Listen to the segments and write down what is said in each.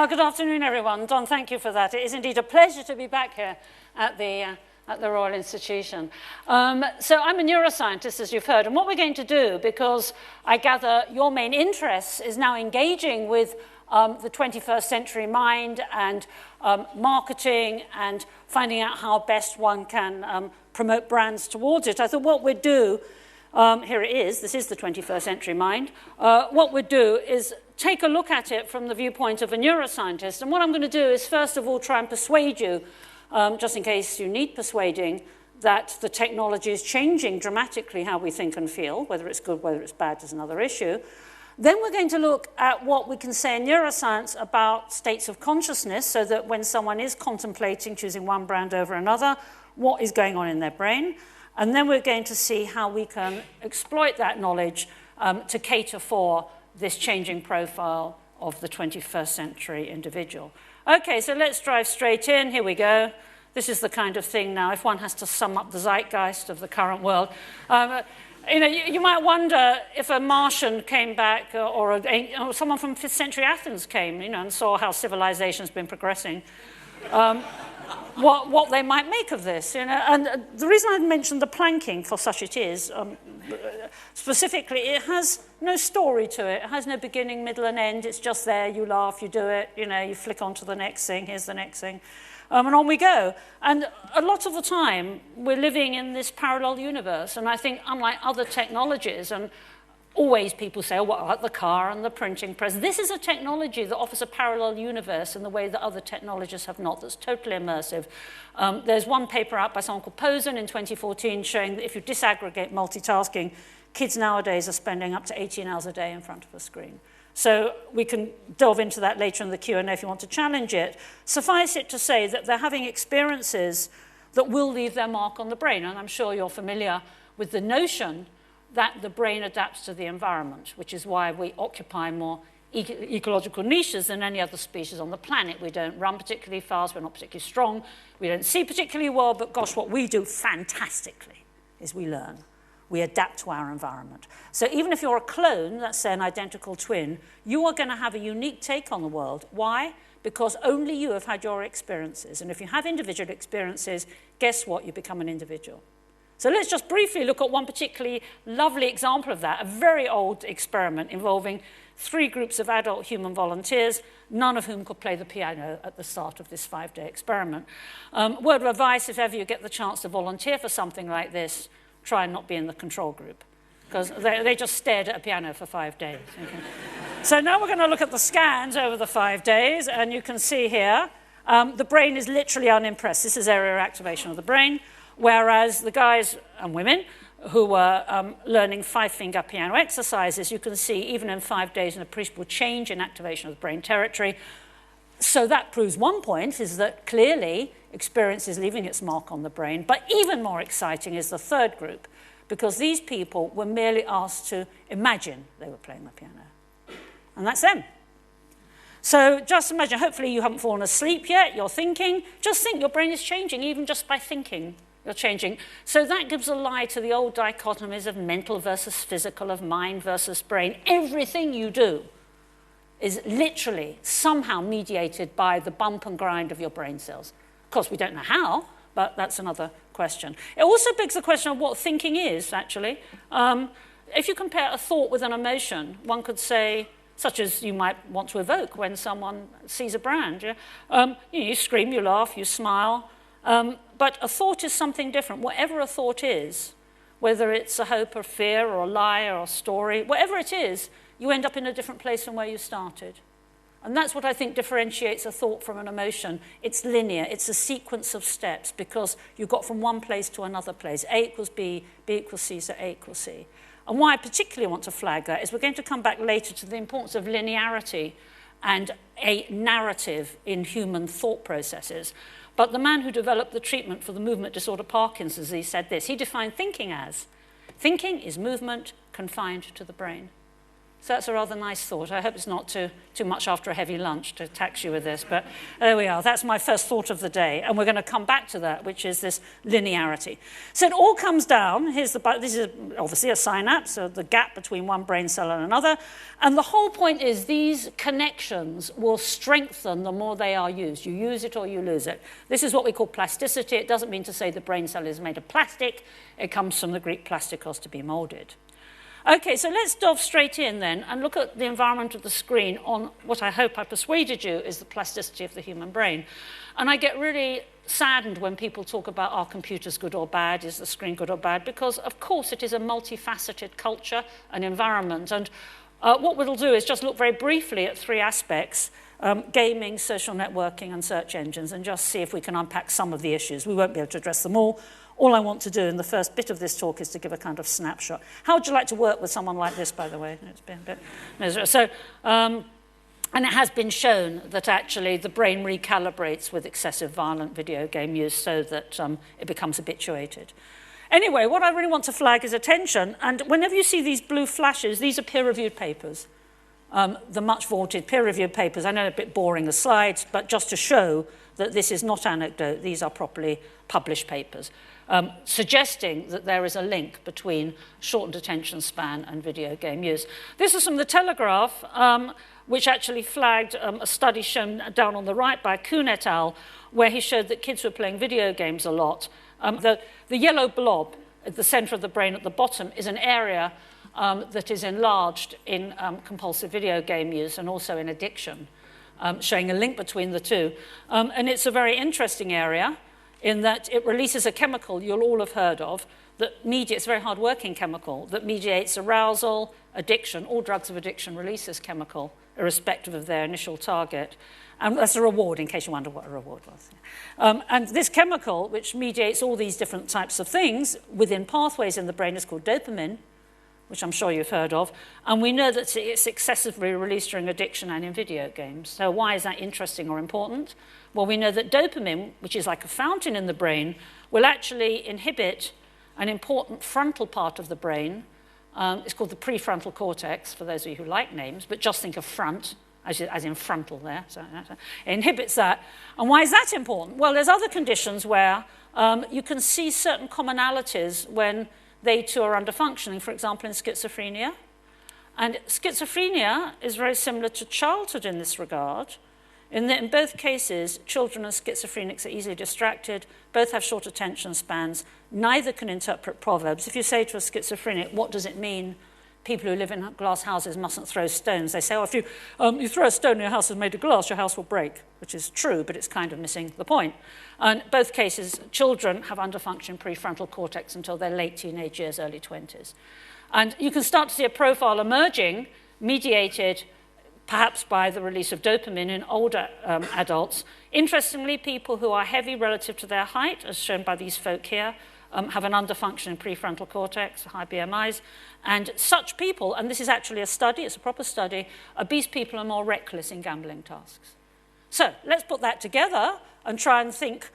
Good afternoon, everyone. Don, thank you for that. It is indeed a pleasure to be back here at the Royal Institution. So I'm a neuroscientist, as you've heard, and what we're going to do, because I gather your main interest is now engaging with the 21st century mind and marketing and finding out how best one can promote brands towards it. I thought what we'd do, here it is, this is the 21st century mind, what we'd do is take a look at it from the viewpoint of a neuroscientist. And what I'm going to do is, first of all, try and persuade you, just in case you need persuading, that the technology is changing dramatically how we think and feel. Whether it's good, whether it's bad is another issue. Then we're going to look at what we can say in neuroscience about states of consciousness, so that when someone is contemplating choosing one brand over another, what is going on in their brain. And then we're going to see how we can exploit that knowledge to cater for this changing profile of the 21st century individual. Okay, so let's drive straight in. Here we go. This is the kind of thing now, if one has to sum up the zeitgeist of the current world. You might wonder if a Martian came back or someone from 5th century Athens came, and saw how civilization's been progressing, what they might make of this. And the reason I mentioned the planking, for such it is, specifically, it has no story to it. It has no beginning, middle, and end. It's just there. You laugh, you do it. You flick on to the next thing. Here's the next thing. And on we go. And a lot of the time, we're living in this parallel universe. And I think, unlike other technologies, and always people say, oh, well, like the car and the printing press, this is a technology that offers a parallel universe in the way that other technologies have not, that's totally immersive. There's one paper out by someone called Posen in 2014 showing that if you disaggregate multitasking, kids nowadays are spending up to 18 hours a day in front of a screen. So we can delve into that later in the Q&A if you want to challenge it. Suffice it to say that they're having experiences that will leave their mark on the brain. And I'm sure you're familiar with the notion that the brain adapts to the environment, which is why we occupy more ecological niches than any other species on the planet. We don't run particularly fast, we're not particularly strong, we don't see particularly well, but gosh, what we do fantastically is we learn. We adapt to our environment. So even if you're a clone, let's say an identical twin, you are going to have a unique take on the world. Why? Because only you have had your experiences. And if you have individual experiences, guess what? You become an individual. So let's just briefly look at one particularly lovely example of that, a very old experiment involving 3 groups of adult human volunteers, none of whom could play the piano at the start of this 5-day experiment. Word of advice, if ever you get the chance to volunteer for something like this, try and not be in the control group, because they just stared at a piano for 5 days. Okay. So now we're going to look at the scans over the 5 days, and you can see here, the brain is literally unimpressed. This is area activation of the brain. Whereas the guys and women who were learning 5-finger piano exercises, you can see even in 5 days an appreciable change in activation of the brain territory. So that proves one point, is that clearly experience is leaving its mark on the brain. But even more exciting is the third group, because these people were merely asked to imagine they were playing the piano. And that's them. So just imagine, hopefully you haven't fallen asleep yet, you're thinking, just think your brain is changing even just by thinking. You're changing. So that gives a lie to the old dichotomies of mental versus physical, of mind versus brain. Everything you do is literally somehow mediated by the bump and grind of your brain cells. Of course, we don't know how, but that's another question. It also begs the question of what thinking is, actually. If you compare a thought with an emotion, one could say, such as you might want to evoke when someone sees a brand. Yeah? You scream, you laugh, you smile. But a thought is something different. Whatever a thought is, whether it's a hope or fear or a lie or a story, whatever it is, you end up in a different place from where you started. And that's what I think differentiates a thought from an emotion. It's linear. It's a sequence of steps, because you got from one place to another place. A equals B, B equals C, so A equals C. And why I particularly want to flag that is we're going to come back later to the importance of linearity and a narrative in human thought processes. But the man who developed the treatment for the movement disorder Parkinson's disease said this. He defined thinking as, thinking is movement confined to the brain. So that's a rather nice thought. I hope it's not too much after a heavy lunch to tax you with this, but there we are. That's my first thought of the day, and we're going to come back to that, which is this linearity. So it all comes down. This is obviously a synapse, so the gap between one brain cell and another, and the whole point is these connections will strengthen the more they are used. You use it or you lose it. This is what we call plasticity. It doesn't mean to say the brain cell is made of plastic. It comes from the Greek plastikos, to be molded. Okay, so let's delve straight in then and look at the environment of the screen on what I hope I persuaded you is the plasticity of the human brain. And I get really saddened when people talk about are computers good or bad, is the screen good or bad, because of course it is a multifaceted culture and environment. And what we'll do is just look very briefly at three aspects, gaming, social networking, and search engines, and just see if we can unpack some of the issues. We won't be able to address them all. All I want to do in the first bit of this talk is to give a kind of snapshot. How would you like to work with someone like this, by the way? It's been a bit... So, and it has been shown that actually the brain recalibrates with excessive violent video game use so that it becomes habituated. Anyway, what I really want to flag is attention, and whenever you see these blue flashes, these are peer-reviewed papers. The much-vaunted peer-reviewed papers. I know a bit boring, the slides, but just to show that this is not anecdote, these are properly published papers. Suggesting that there is a link between shortened attention span and video game use. This is from the Telegraph, which actually flagged a study shown down on the right by Kuhn et al., where he showed that kids were playing video games a lot. The yellow blob at the center of the brain at the bottom is an area that is enlarged in compulsive video game use and also in addiction, showing a link between the two. And it's a very interesting area, in that it releases a chemical you'll all have heard of that mediates, a very hard-working chemical, that mediates arousal, addiction. All drugs of addiction release this chemical, irrespective of their initial target. And that's a reward, in case you wonder what a reward was. And this chemical, which mediates all these different types of things within pathways in the brain, is called dopamine, which I'm sure you've heard of. And we know that it's excessively released during addiction and in video games. So why is that interesting or important? Well, we know that dopamine, which is like a fountain in the brain, will actually inhibit an important frontal part of the brain. It's called the prefrontal cortex, for those of you who like names, but just think of front, as in frontal there. So it inhibits that. And why is that important? Well, there's other conditions where you can see certain commonalities when they too are under functioning, for example, in schizophrenia. And schizophrenia is very similar to childhood in this regard, in that in both cases, children and schizophrenics are easily distracted, both have short attention spans, neither can interpret proverbs. If you say to a schizophrenic, what does it mean people who live in glass houses mustn't throw stones? They say, oh, if you throw a stone and your house is made of glass, your house will break, which is true, but it's kind of missing the point. And in both cases, children have underfunctioning prefrontal cortex until their late teenage years, early 20s. And you can start to see a profile emerging, mediated perhaps by the release of dopamine in older adults. Interestingly, people who are heavy relative to their height, as shown by these folk here, have an underfunctioning prefrontal cortex, high BMIs, and such people, and this is actually a study, it's a proper study, obese people are more reckless in gambling tasks. So let's put that together and try and think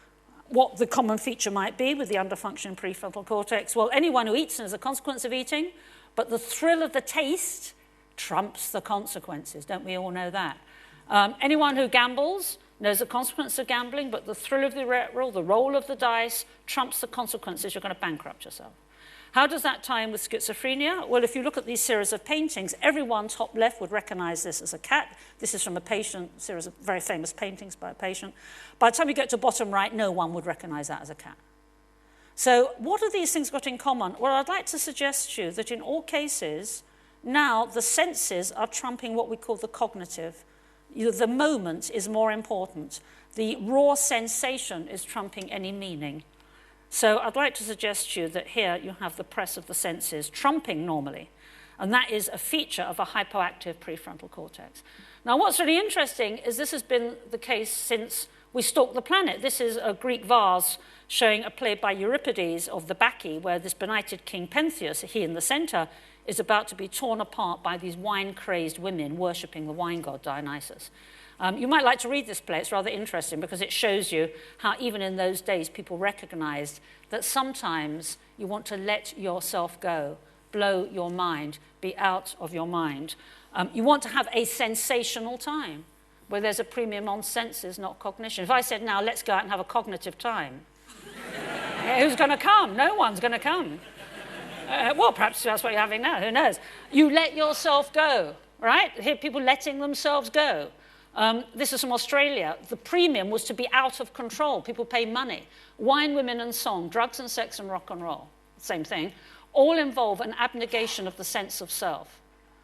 what the common feature might be with the underfunctioning prefrontal cortex. Well, anyone who eats as a consequence of eating, but the thrill of the taste trumps the consequences. Don't we all know that? Anyone who gambles knows the consequence of gambling, but the thrill of the roll, the roll of the dice, trumps the consequences. You're going to bankrupt yourself. How does that tie in with schizophrenia? Well, if you look at these series of paintings, everyone top left would recognize this as a cat. This is from a patient, series of very famous paintings by a patient. By the time you get to bottom right, no one would recognize that as a cat. So what have these things got in common? Well, I'd like to suggest to you that in all cases, now the senses are trumping what we call the cognitive. The moment is more important. The raw sensation is trumping any meaning. So I'd like to suggest to you that here you have the press of the senses trumping normally. And that is a feature of a hypoactive prefrontal cortex. Now, what's really interesting is this has been the case since we stalked the planet. This is a Greek vase showing a play by Euripides of the Bacchae, where this benighted king Pentheus, he in the center, is about to be torn apart by these wine-crazed women worshipping the wine god Dionysus. You might like to read this play. It's rather interesting because it shows you how even in those days people recognized that sometimes you want to let yourself go blow your mind, be out of your mind. You want to have a sensational time where there's a premium on senses, not cognition. If I said, now let's go out and have a cognitive time, who's going to come? No one's going to come. Well, perhaps that's what you're having now, who knows? You let yourself go, right? Here, people letting themselves go. This is from Australia. The premium was to be out of control. People pay money. Wine, women, and song, drugs and sex and rock and roll, same thing, all involve an abnegation of the sense of self.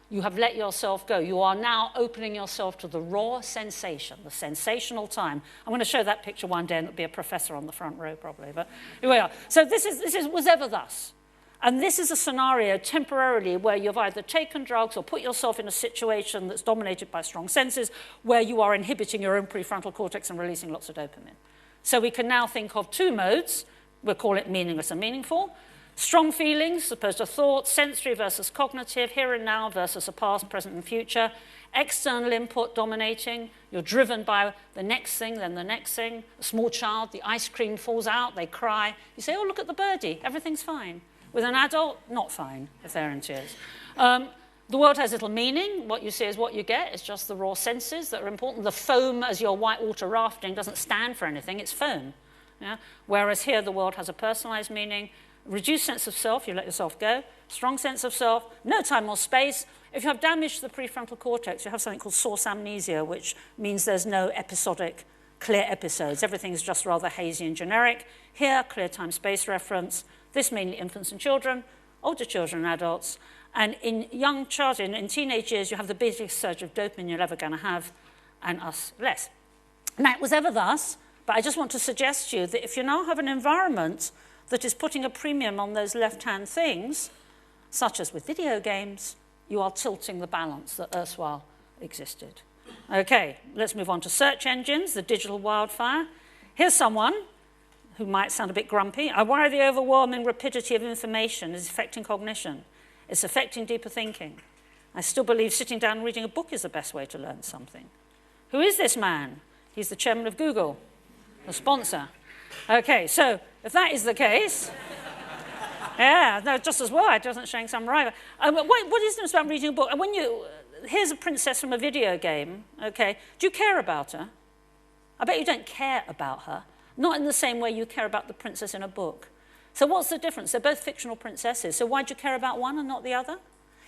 You have let yourself go. You are now opening yourself to the raw sensation, the sensational time. I'm going to show that picture one day, and it'll be a professor on the front row probably, but here we are. So this was ever thus. And this is a scenario temporarily where you've either taken drugs or put yourself in a situation that's dominated by strong senses where you are inhibiting your own prefrontal cortex and releasing lots of dopamine. So we can now think of two modes. We'll call it meaningless and meaningful. Strong feelings, opposed to thoughts, sensory versus cognitive, here and now versus a past, present, and future. External input dominating. You're driven by the next thing, then the next thing. A small child, the ice cream falls out, they cry. You say, oh, look at the birdie, everything's fine. With an adult, not fine, if they're in tears. The world has little meaning. What you see is what you get. It's just the raw senses that are important. The foam as you're whitewater rafting doesn't stand for anything. It's foam. Yeah? Whereas here, the world has a personalized meaning. Reduced sense of self, you let yourself go. Strong sense of self, no time or space. If you have damage to the prefrontal cortex, you have something called source amnesia, which means there's no episodic, clear episodes. Everything's just rather hazy and generic. Here, clear time-space reference. This mainly infants and children, older children and adults. And in young children, in teenage years, you have the biggest surge of dopamine you're ever going to have, and us less. Now, it was ever thus, but I just want to suggest to you that if you now have an environment that is putting a premium on those left-hand things, such as with video games, you are tilting the balance that erstwhile existed. Okay, let's move on to search engines, the digital wildfire. Here's someone who might sound a bit grumpy. I worry the overwhelming rapidity of information is affecting cognition. It's affecting deeper thinking. I still believe sitting down and reading a book is the best way to learn something. Who is this man? He's the chairman of Google, the sponsor. Okay, so if that is the case, yeah, no, just as well, it doesn't showing some right. What is this about reading a book? And here's a princess from a video game, okay, do you care about her? I bet you don't care about her, not in the same way you care about the princess in a book. So what's the difference? They're both fictional princesses, so why do you care about one and not the other?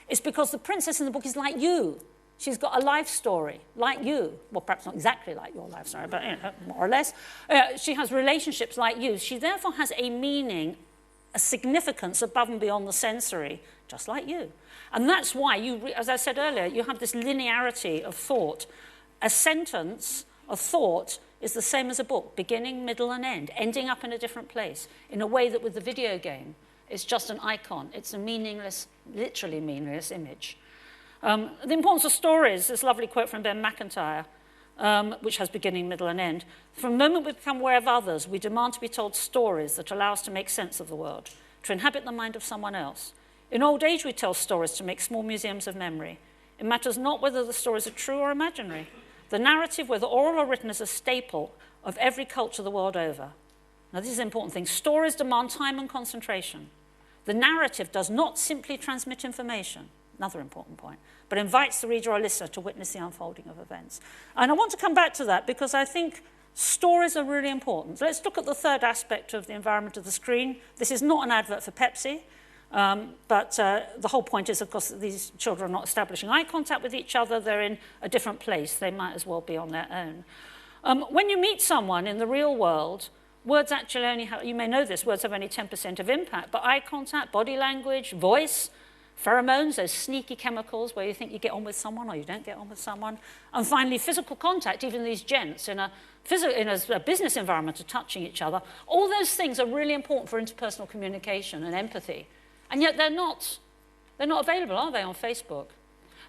It's because the princess in the book is like you. She's got a life story, like you. Well, perhaps not exactly like your life story, but more or less. She has relationships like you. She therefore has a meaning, a significance above and beyond the sensory, just like you. And that's why, as I said earlier, you have this linearity of thought. A sentence, a thought, is the same as a book, beginning, middle, and end, ending up in a different place, in a way that with the video game, it's just an icon. It's a meaningless, literally meaningless image. The importance of stories, this lovely quote from Ben McIntyre, which has beginning, middle, and end. From the moment we become aware of others, we demand to be told stories that allow us to make sense of the world, to inhabit the mind of someone else. In old age, we tell stories to make small museums of memory. It matters not whether the stories are true or imaginary. The narrative, whether oral or written, is a staple of every culture the world over. Now, this is an important thing. Stories demand time and concentration. The narrative does not simply transmit information, another important point, but invites the reader or listener to witness the unfolding of events. And I want to come back to that because I think stories are really important. So let's look at the third aspect of the environment of the screen. This is not an advert for Pepsi, but the whole point is, of course, that these children are not establishing eye contact with each other. They're in a different place. They might as well be on their own. When you meet someone in the real world, words actually only have, you may know this, words have only 10% of impact, but eye contact, body language, voice, pheromones, those sneaky chemicals where you think you get on with someone or you don't get on with someone. And finally, physical contact, even these gents in a business environment are touching each other. All those things are really important for interpersonal communication and empathy. And yet they're not available, are they, on Facebook?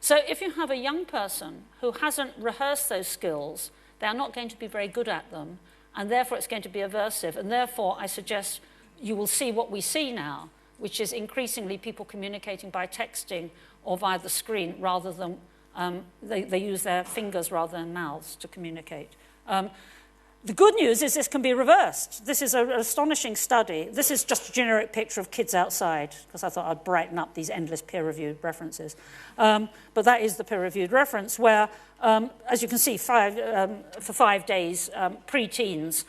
So if you have a young person who hasn't rehearsed those skills, they are not going to be very good at them, and therefore it's going to be aversive. And therefore, I suggest you will see what we see now, which is increasingly people communicating by texting or via the screen rather than, they use their fingers rather than mouths to communicate. The good news is this can be reversed. This is an astonishing study. This is just a generic picture of kids outside, because I thought I'd brighten up these endless peer-reviewed references. But that is the peer-reviewed reference where, as you can see, for 5 days, pre-teens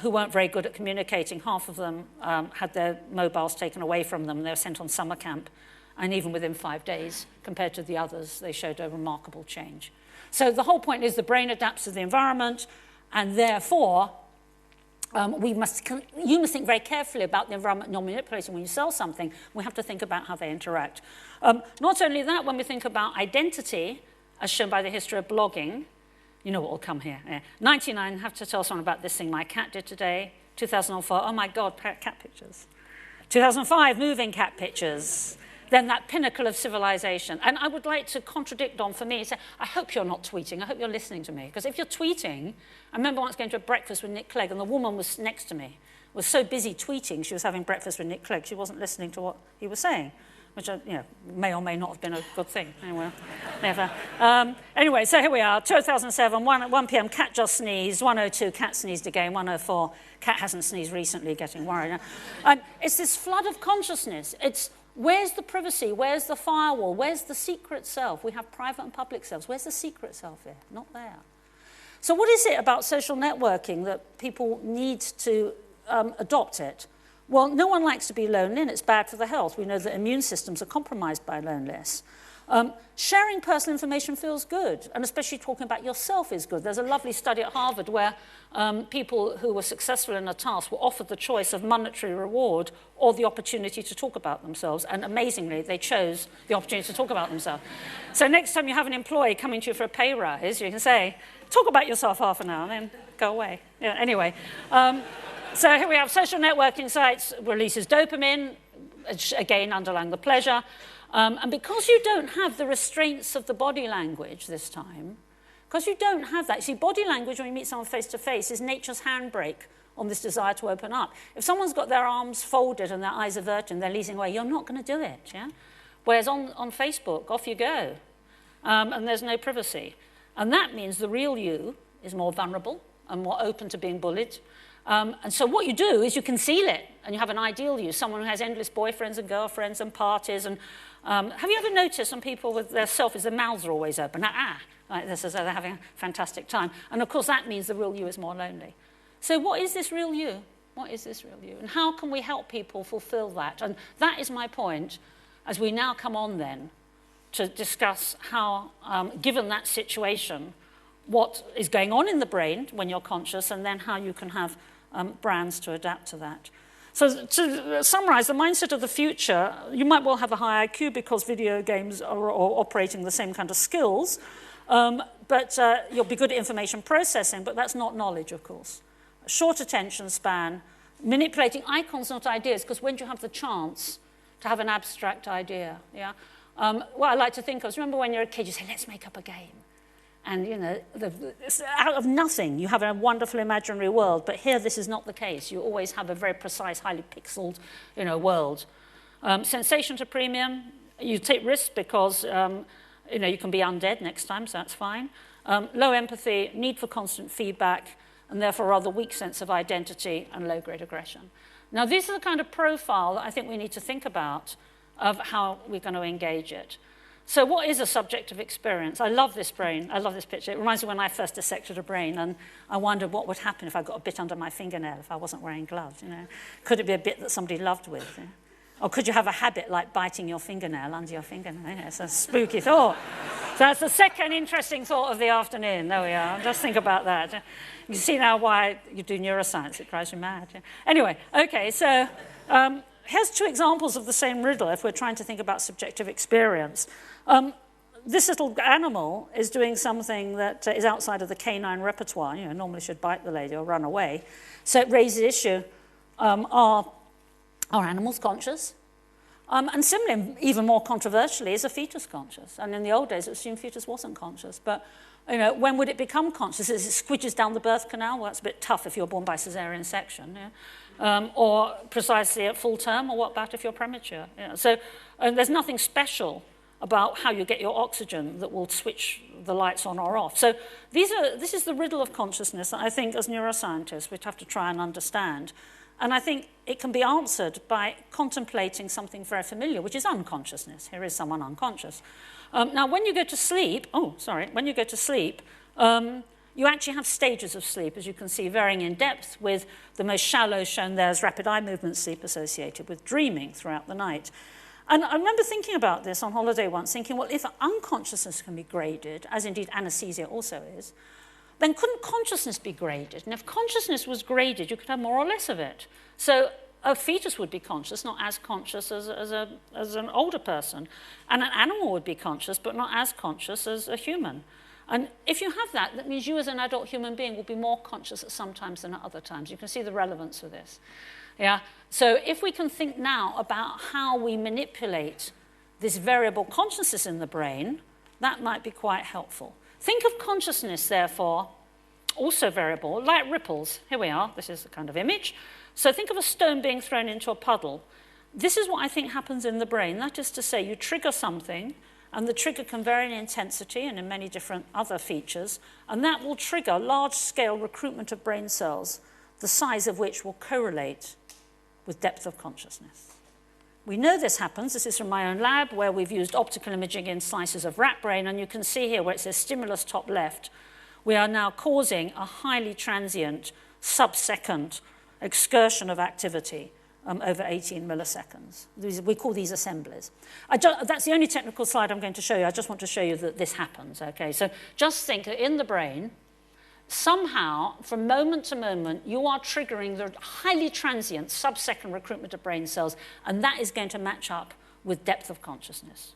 who weren't very good at communicating, half of them had their mobiles taken away from them. They were sent on summer camp. And even within 5 days, compared to the others, they showed a remarkable change. So the whole point is the brain adapts to the environment, and therefore, you must think very carefully about the environment you're manipulating when you sell something. We have to think about how they interact. Not only that, when we think about identity, as shown by the history of blogging, you know what will come here. Yeah. 99, I have to tell someone about this thing my cat did today. 2004, oh my God, cat pictures. 2005, moving cat pictures. Then that pinnacle of civilization. And I would like to contradict Don for me and say, I hope you're not tweeting. I hope you're listening to me. Because if you're tweeting, I remember once going to a breakfast with Nick Clegg, and the woman was next to me, was so busy tweeting, she was having breakfast with Nick Clegg, she wasn't listening to what he was saying, which may or may not have been a good thing. Anyway, never. Anyway, so here we are, 2007, 1 p.m., cat just sneezed, 1:02, cat sneezed again, 1:04, cat hasn't sneezed recently, getting worried. It's this flood of consciousness. It's where's the privacy? Where's the firewall? Where's the secret self? We have private and public selves. Where's the secret self here? Not there. So what is it about social networking that people need to adopt it? Well, no one likes to be lonely, and it's bad for the health. We know that immune systems are compromised by loneliness. Sharing personal information feels good, and especially talking about yourself is good. There's a lovely study at Harvard where people who were successful in a task were offered the choice of monetary reward or the opportunity to talk about themselves, and amazingly, they chose the opportunity to talk about themselves. So next time you have an employee coming to you for a pay rise, you can say, talk about yourself half an hour, and then go away. Yeah, anyway. So here we have social networking sites, releases dopamine, again, underlying the pleasure. And because you don't have the restraints of the body language this time, because you don't have that, you see, body language when you meet someone face-to-face is nature's handbrake on this desire to open up. If someone's got their arms folded and their eyes averted and they're leading away, you're not going to do it, yeah? Whereas on Facebook, off you go, and there's no privacy. And that means the real you is more vulnerable and more open to being bullied. And so what you do is you conceal it, and you have an ideal you, someone who has endless boyfriends and girlfriends and parties. And have you ever noticed some people with their selfies, their mouths are always open, like this, as though they're having a fantastic time. And of course, that means the real you is more lonely. So what is this real you? What is this real you? And how can we help people fulfill that? And that is my point, as we now come on then, to discuss how, given that situation, what is going on in the brain when you're conscious, and then how you can have brands to adapt to that. So to summarize, the mindset of the future, you might well have a high IQ because video games are operating the same kind of skills, but you'll be good at information processing, but that's not knowledge, of course. Short attention span, manipulating icons, not ideas, because when do you have the chance to have an abstract idea? Yeah? What I like to think of is, remember when you're a kid, you say, let's make up a game. And, you know, out of nothing, you have a wonderful imaginary world. But here, this is not the case. You always have a very precise, highly pixeled, world. Sensation to premium. You take risks because, you can be undead next time, so that's fine. Low empathy, need for constant feedback, and therefore a rather weak sense of identity and low-grade aggression. Now, these are the kind of profile that I think we need to think about of how we're going to engage it. So what is a subjective experience? I love this brain. I love this picture. It reminds me when I first dissected a brain, and I wondered what would happen if I got a bit under my fingernail if I wasn't wearing gloves, Could it be a bit that somebody loved with? Or could you have a habit like biting your fingernail under your fingernail? It's a spooky thought. So that's the second interesting thought of the afternoon. There we are. Just think about that. You see now why you do neuroscience. It drives you mad. Anyway, okay, so here's two examples of the same riddle if we're trying to think about subjective experience. This little animal is doing something that is outside of the canine repertoire. Normally should bite the lady or run away. So it raises the issue, are animals conscious? And similarly, even more controversially, is a fetus conscious? And in the old days, it was assumed fetus wasn't conscious. But when would it become conscious? As it squidges down the birth canal? Well, that's a bit tough if you're born by caesarean section. Or precisely at full term, or what about if you're premature? So there's nothing special about how you get your oxygen that will switch the lights on or off. So this is the riddle of consciousness that I think as neuroscientists we'd have to try and understand. And I think it can be answered by contemplating something very familiar, which is unconsciousness. Here is someone unconscious. Now, when you go to sleep, when you go to sleep, you actually have stages of sleep, as you can see, varying in depth, with the most shallow shown there as rapid eye movement sleep associated with dreaming throughout the night. And I remember thinking about this on holiday once, thinking, well, if unconsciousness can be graded, as indeed anesthesia also is, then couldn't consciousness be graded? And if consciousness was graded, you could have more or less of it. So a fetus would be conscious, not as conscious as an older person. And an animal would be conscious, but not as conscious as a human. And if you have that, that means you as an adult human being will be more conscious at some times than at other times. You can see the relevance of this. Yeah. So if we can think now about how we manipulate this variable consciousness in the brain, that might be quite helpful. Think of consciousness, therefore, also variable, like ripples. Here we are. This is the kind of image. So think of a stone being thrown into a puddle. This is what I think happens in the brain. That is to say, you trigger something, and the trigger can vary in intensity and in many different other features, and that will trigger large-scale recruitment of brain cells, the size of which will correlate with depth of consciousness. We know this happens. This is from my own lab, where we've used optical imaging in slices of rat brain, and you can see here where it says stimulus top left, we are now causing a highly transient sub-second excursion of activity over 18 milliseconds. We call these assemblies. That's the only technical slide I'm going to show you. I just want to show you that this happens, okay? So just think that in the brain, somehow, from moment to moment, you are triggering the highly transient sub-second recruitment of brain cells, and that is going to match up with depth of consciousness.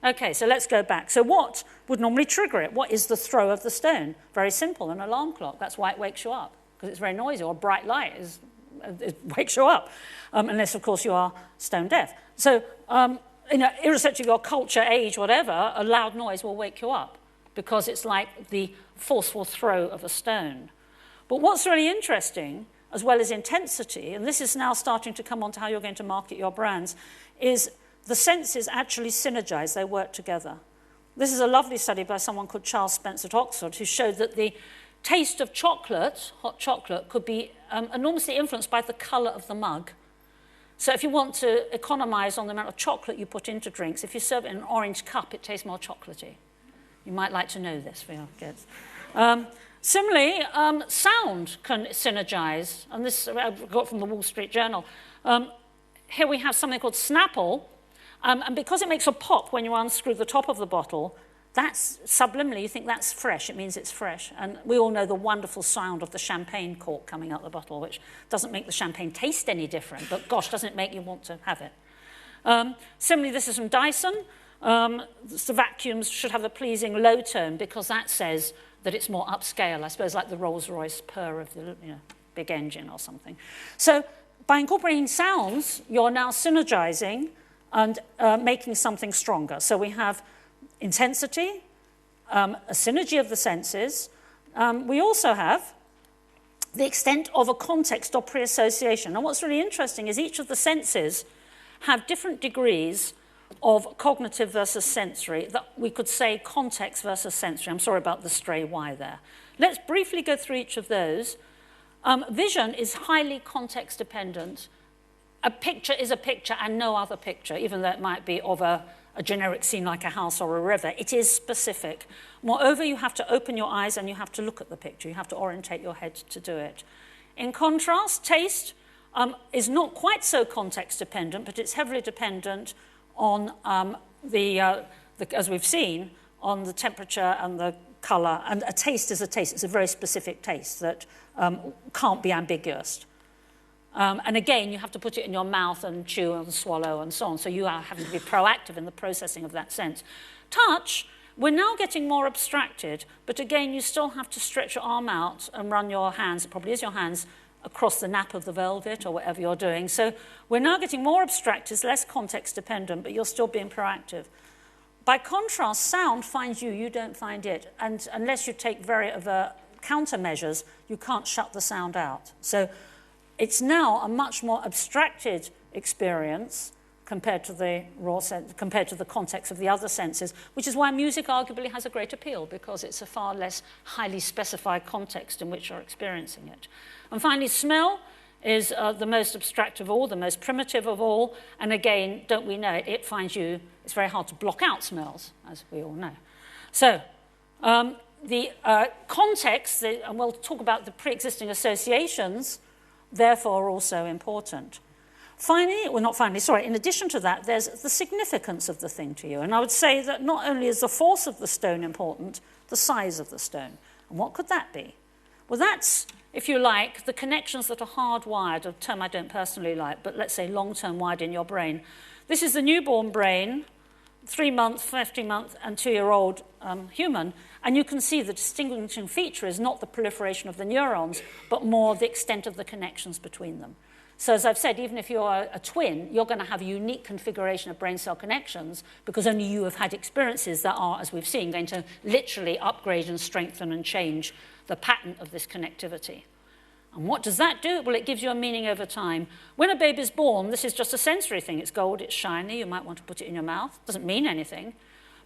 Okay, so let's go back. So what would normally trigger it? What is the throw of the stone? Very simple, an alarm clock. That's why it wakes you up, because it's very noisy, or bright light it wakes you up, unless, of course, you are stone deaf. So, irrespective of your culture, age, whatever, a loud noise will wake you up, because it's like the forceful throw of a stone. But what's really interesting, as well as intensity, and this is now starting to come on to how you're going to market your brands, is the senses actually synergize, they work together. This is a lovely study by someone called Charles Spence at Oxford, who showed that the taste of chocolate, hot chocolate, could be enormously influenced by the color of the mug. So if you want to economize on the amount of chocolate you put into drinks, if you serve it in an orange cup, it tastes more chocolatey. You might like to know this for your kids. Similarly, sound can synergize, and this I got from the Wall Street Journal. Here we have something called Snapple, and because it makes a pop when you unscrew the top of the bottle, that's subliminally, you think that's fresh, it means it's fresh. And we all know the wonderful sound of the champagne cork coming out the bottle, which doesn't make the champagne taste any different, but gosh, doesn't it make you want to have it. Similarly, this is from Dyson. The vacuums should have a pleasing low tone, because that says that it's more upscale, I suppose, like the Rolls-Royce purr of the big engine or something. So by incorporating sounds, you're now synergizing and making something stronger. So we have intensity, a synergy of the senses. We also have the extent of a context or pre-association. And what's really interesting is each of the senses have different degrees of cognitive versus sensory, that we could say context versus sensory. I'm sorry about the stray Y there. Let's briefly go through each of those. Vision is highly context dependent. A picture is a picture and no other picture, even though it might be of a generic scene like a house or a river. It is specific. Moreover, you have to open your eyes and you have to look at the picture. You have to orientate your head to do it. In contrast, taste is not quite so context dependent, but it's heavily dependent on as we've seen, on the temperature and the color. And a taste is a taste. It's a very specific taste that can't be ambiguous. And again, you have to put it in your mouth and chew and swallow and so on. So you are having to be proactive in the processing of that sense. Touch, we're now getting more abstracted, but again, you still have to stretch your arm out and run your hands, it probably is your hands, across the nap of the velvet or whatever you're doing. So we're now getting more abstract, it's less context dependent, but you're still being proactive. By contrast, sound finds you, you don't find it. And unless you take very countermeasures, you can't shut the sound out. So it's now a much more abstracted experience, compared to the raw sense, compared to the context of the other senses, which is why music arguably has a great appeal, because it's a far less highly specified context in which you're experiencing it. And finally, smell is the most abstract of all, the most primitive of all, and again, don't we know it, it finds you, it's very hard to block out smells, as we all know. So, the context, and we'll talk about the pre-existing associations, therefore are also important. Finally, well not finally, sorry, in addition to that, there's the significance of the thing to you. And I would say that not only is the force of the stone important, the size of the stone. And what could that be? Well, that's, if you like, the connections that are hardwired, a term I don't personally like, but let's say long-term wired in your brain. This is the newborn brain, 3-month, 15-month, and 2-year-old human, and you can see the distinguishing feature is not the proliferation of the neurons, but more the extent of the connections between them. So as I've said, even if you're a twin, you're going to have a unique configuration of brain cell connections because only you have had experiences that are, as we've seen, going to literally upgrade and strengthen and change the pattern of this connectivity. And what does that do? Well, it gives you a meaning over time. When a baby's born, this is just a sensory thing. It's gold, it's shiny, you might want to put it in your mouth. It doesn't mean anything.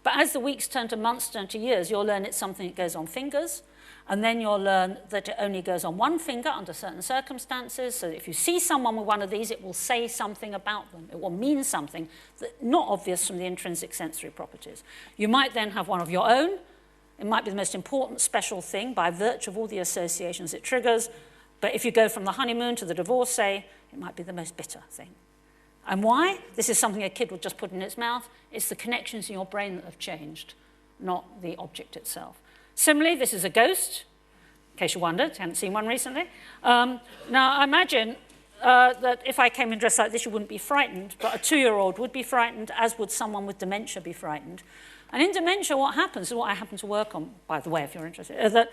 But as the weeks turn to months, turn to years, you'll learn it's something that goes on fingers, and then you'll learn that it only goes on one finger under certain circumstances. So if you see someone with one of these, it will say something about them. It will mean something that's not obvious from the intrinsic sensory properties. You might then have one of your own. It might be the most important special thing by virtue of all the associations it triggers. But if you go from the honeymoon to the divorcee, it might be the most bitter thing. And why? This is something a kid would just put in its mouth. It's the connections in your brain that have changed, not the object itself. Similarly, this is a ghost, in case you wondered, you haven't seen one recently. Now, I imagine that if I came in dressed like this, you wouldn't be frightened, but a 2-year-old would be frightened, as would someone with dementia be frightened. And in dementia, what happens, and what I happen to work on, by the way, if you're interested, is that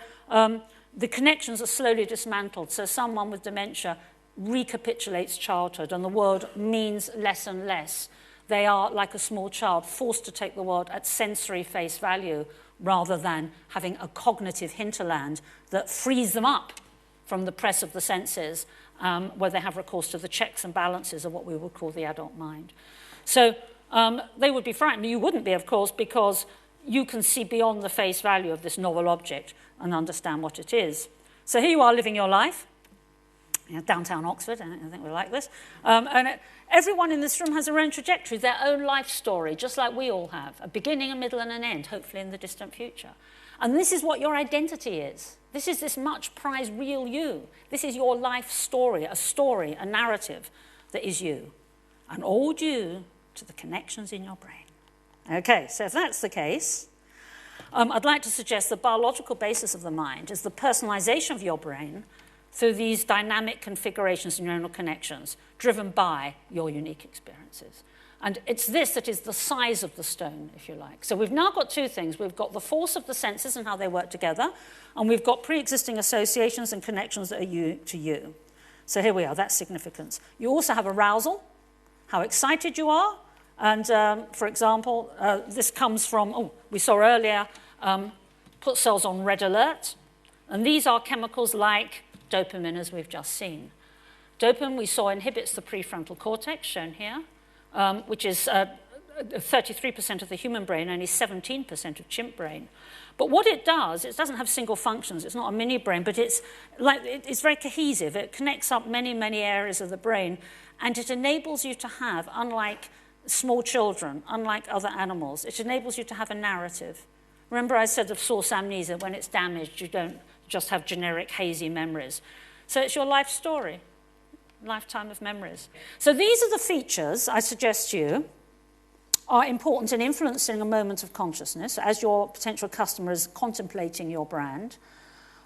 the connections are slowly dismantled. So someone with dementia recapitulates childhood, and the world means less and less. They are, like a small child, forced to take the world at sensory face value, rather than having a cognitive hinterland that frees them up from the press of the senses, where they have recourse to the checks and balances of what we would call the adult mind. So they would be frightened. You wouldn't be, of course, because you can see beyond the face value of this novel object and understand what it is. So here you are living your life, downtown Oxford, I think we like this. Everyone in this room has their own trajectory, their own life story, just like we all have, a beginning, a middle, and an end, hopefully in the distant future. And this is what your identity is. This is this much prized real you. This is your life story, a narrative that is you, and all due to the connections in your brain. Okay, so if that's the case, I'd like to suggest the biological basis of the mind is the personalization of your brain through these dynamic configurations and neuronal connections driven by your unique experiences. And it's this that is the size of the stone, if you like. So we've now got two things. We've got the force of the senses and how they work together, and we've got pre-existing associations and connections that are you to you. So here we are, that's significance. You also have arousal, how excited you are. And for example, this comes from, we saw earlier, put cells on red alert. And these are chemicals like dopamine, as we've just seen. Dopamine, we saw, inhibits the prefrontal cortex, shown here, which is 33% of the human brain, only 17% of chimp brain. But what it does, it doesn't have single functions. It's not a mini brain, but it's very cohesive. It connects up many, many areas of the brain, and it enables you to have, unlike small children, unlike other animals, it enables you to have a narrative. Remember I said of source amnesia, when it's damaged, you don't just have generic hazy memories. So it's your life story, lifetime of memories. So these are the features, I suggest to you, are important in influencing a moment of consciousness as your potential customer is contemplating your brand.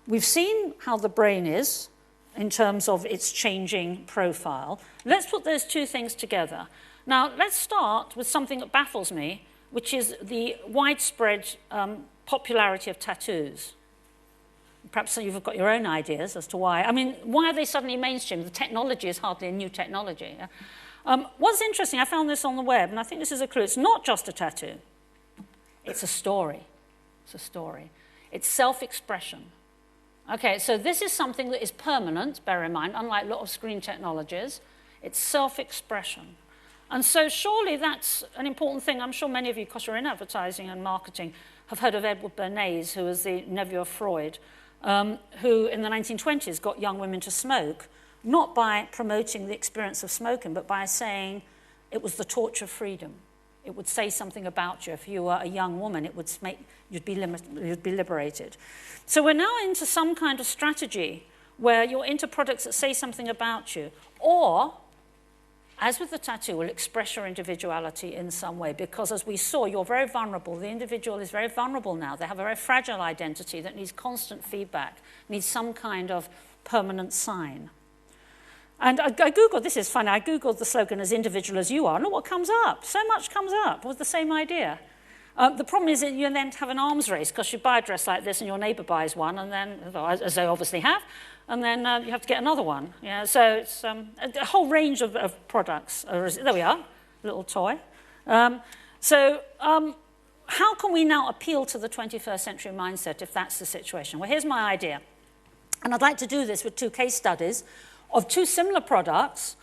We've seen how the brain is in terms of its changing profile. Let's put those two things together. Now, let's start with something that baffles me, which is the widespread popularity of tattoos. Perhaps you've got your own ideas as to why. I mean, why are they suddenly mainstream? The technology is hardly a new technology. Yeah? What's interesting, I found this on the web, and I think this is a clue. It's not just a tattoo. It's a story. It's a story. It's self-expression. Okay, so this is something that is permanent, bear in mind, unlike a lot of screen technologies. It's self-expression. And so surely that's an important thing. I'm sure many of you, because you're in advertising and marketing, have heard of Edward Bernays, who was the nephew of Freud, who in the 1920s got young women to smoke, not by promoting the experience of smoking, but by saying it was the torch of freedom. It would say something about you. If you were a young woman, it would make you'd be liberated. So we're now into some kind of strategy where you're into products that say something about you, or, as with the tattoo, will express your individuality in some way, because as we saw, you're very vulnerable. The individual is very vulnerable now. They have a very fragile identity that needs constant feedback, needs some kind of permanent sign. And I Googled, this is funny, I Googled the slogan "as individual as you are," and look what comes up. So much comes up with the same idea. The problem is that you then have an arms race, because you buy a dress like this and your neighbour buys one, and then, as they obviously have, and then you have to get another one. Yeah, so it's a whole range of products. There we are, little toy. How can we now appeal to the 21st century mindset if that's the situation? Well, here's my idea. And I'd like to do this with 2 case studies of 2 similar products.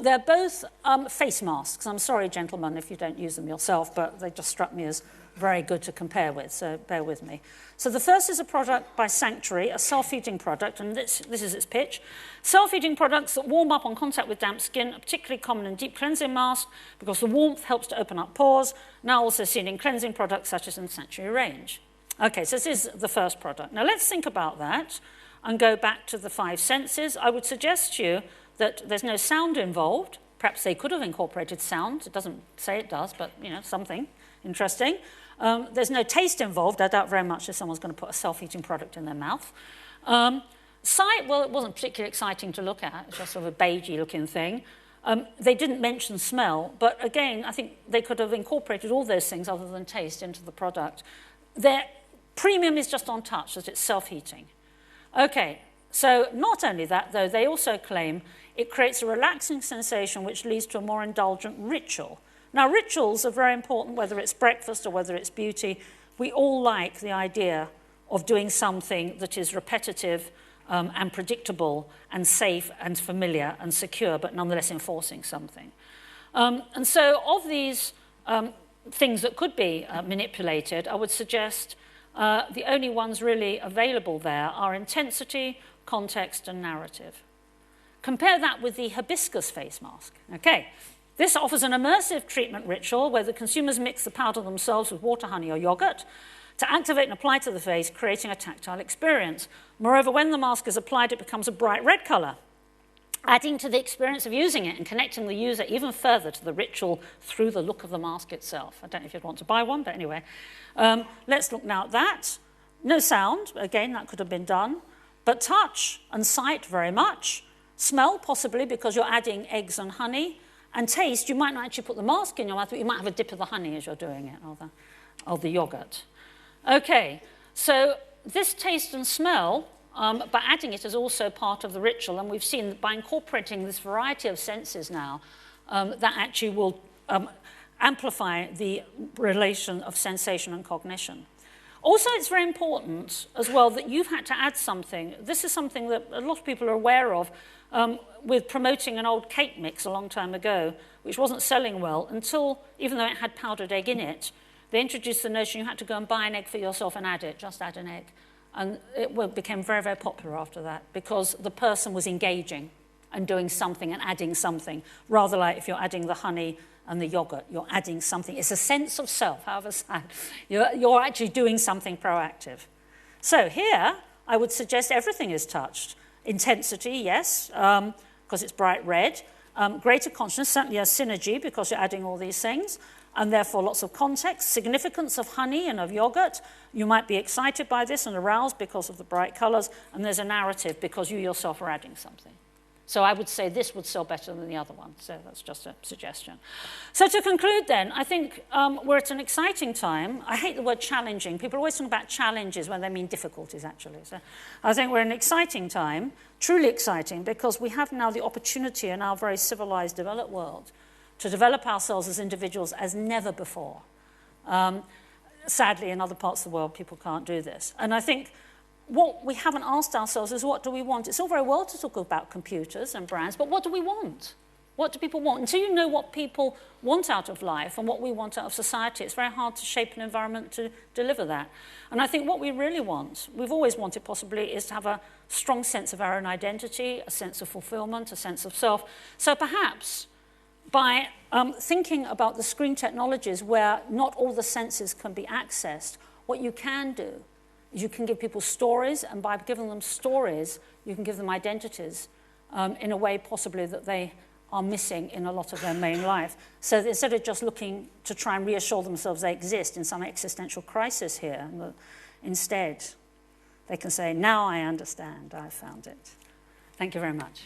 They're both face masks. I'm sorry, gentlemen, if you don't use them yourself, but they just struck me as very good to compare with, so bear with me. So the first is a product by Sanctuary, a self-heating product, and this is its pitch. Self-heating products that warm up on contact with damp skin are particularly common in deep cleansing masks because the warmth helps to open up pores, now also seen in cleansing products such as in the Sanctuary range. Okay, so this is the first product. Now let's think about that and go back to the 5 senses. I would suggest to you that there's no sound involved. Perhaps they could have incorporated sound. It doesn't say it does, but, you know, something interesting. There's no taste involved. I doubt very much if someone's going to put a self-heating product in their mouth. Sight, well, it wasn't particularly exciting to look at. It's just sort of a beigey looking thing. They didn't mention smell, but again, I think they could have incorporated all those things other than taste into the product. Their premium is just on touch, that it's self-heating. Okay, so not only that, though, they also claim it creates a relaxing sensation which leads to a more indulgent ritual. Now, rituals are very important, whether it's breakfast or whether it's beauty. We all like the idea of doing something that is repetitive and predictable and safe and familiar and secure, but nonetheless enforcing something. And so of these things that could be manipulated, I would suggest the only ones really available there are intensity, context, and narrative. Compare that with the hibiscus face mask. Okay, this offers an immersive treatment ritual where the consumers mix the powder themselves with water, honey, or yogurt to activate and apply to the face, creating a tactile experience. Moreover, when the mask is applied, it becomes a bright red colour, adding to the experience of using it and connecting the user even further to the ritual through the look of the mask itself. I don't know if you'd want to buy one, but anyway. Let's look now at that. No sound, again, that could have been done, but touch and sight very much. Smell, possibly, because you're adding eggs and honey. And taste, you might not actually put the mask in your mouth, but you might have a dip of the honey as you're doing it, or the yogurt. Okay, so this taste and smell, by adding it is also part of the ritual, and we've seen that by incorporating this variety of senses now, that actually will amplify the relation of sensation and cognition. Also, it's very important as well that you've had to add something. This is something that a lot of people are aware of with promoting an old cake mix a long time ago, which wasn't selling well until, even though it had powdered egg in it, they introduced the notion you had to go and buy an egg for yourself and add it, just add an egg. And it became very, very popular after that because the person was engaging and doing something and adding something, rather like if you're adding the honey and the yogurt, you're adding something. It's a sense of self, however sad. You're actually doing something proactive. So here, I would suggest everything is touched. Intensity, yes, because it's bright red. Greater consciousness, certainly a synergy because you're adding all these things, and therefore lots of context. Significance of honey and of yogurt. You might be excited by this and aroused because of the bright colours, and there's a narrative because you yourself are adding something. So I would say this would sell better than the other one. So that's just a suggestion. So to conclude then, I think we're at an exciting time. I hate the word challenging. People always talk about challenges when they mean difficulties, actually. So I think we're in an exciting time, truly exciting, because we have now the opportunity in our very civilized, developed world to develop ourselves as individuals as never before. Sadly, in other parts of the world, people can't do this. And I think what we haven't asked ourselves is, what do we want? It's all very well to talk about computers and brands, but what do we want? What do people want? Until you know what people want out of life and what we want out of society, it's very hard to shape an environment to deliver that. And I think what we really want, we've always wanted possibly, is to have a strong sense of our own identity, a sense of fulfillment, a sense of self. So perhaps by thinking about the screen technologies where not all the senses can be accessed, what you can do is you can give people stories, and by giving them stories, you can give them identities in a way possibly that they are missing in a lot of their main life. So instead of just looking to try and reassure themselves they exist in some existential crisis here, instead they can say, now I understand, I found it. Thank you very much.